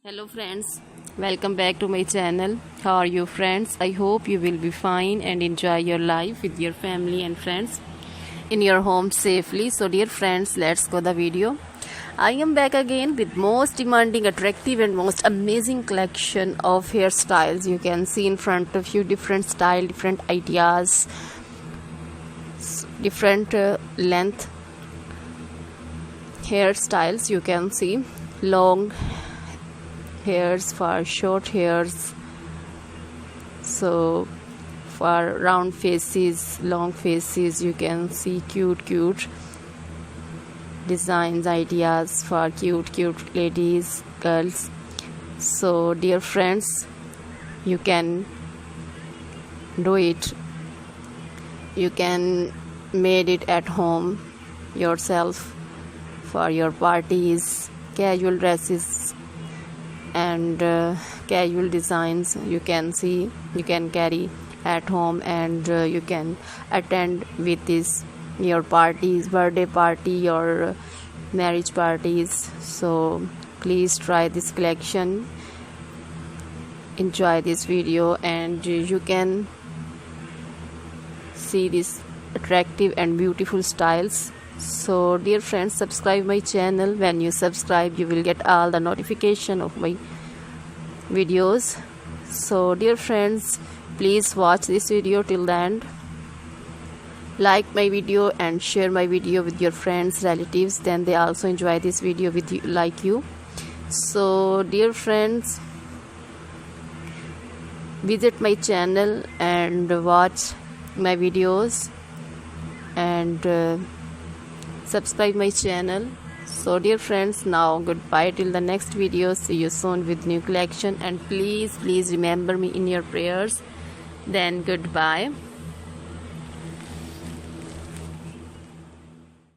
Hello friends, welcome back to my channel. How are you friends? I hope you will be fine and enjoy your life with your family and friends in your home safely. So dear friends, let's go the video. I am back again with most demanding, attractive and most amazing collection of hairstyles. You can see in front of you different style, different ideas, different length hairstyles. You can see long hairs for short hairs, so for round faces, long faces. You can see cute designs, ideas for cute ladies, girls. So dear friends, you can do it, you can made it at home yourself for your parties, casual dresses and casual designs. You can see, you can carry at home and you can attend with this your parties, birthday party, your marriage parties. So please try this collection, enjoy this video, and you can see these attractive and beautiful styles. So dear friends, subscribe my channel. When you subscribe, you will get all the notification of my videos. So dear friends, please watch this video till the end. Like my video and share my video with your friends, relatives, then they also enjoy this video with you, like you. So dear friends, visit my channel and watch my videos and subscribe my channel. So dear friends, now goodbye till the next video. See you soon with new collection, and please remember me in your prayers. Then goodbye.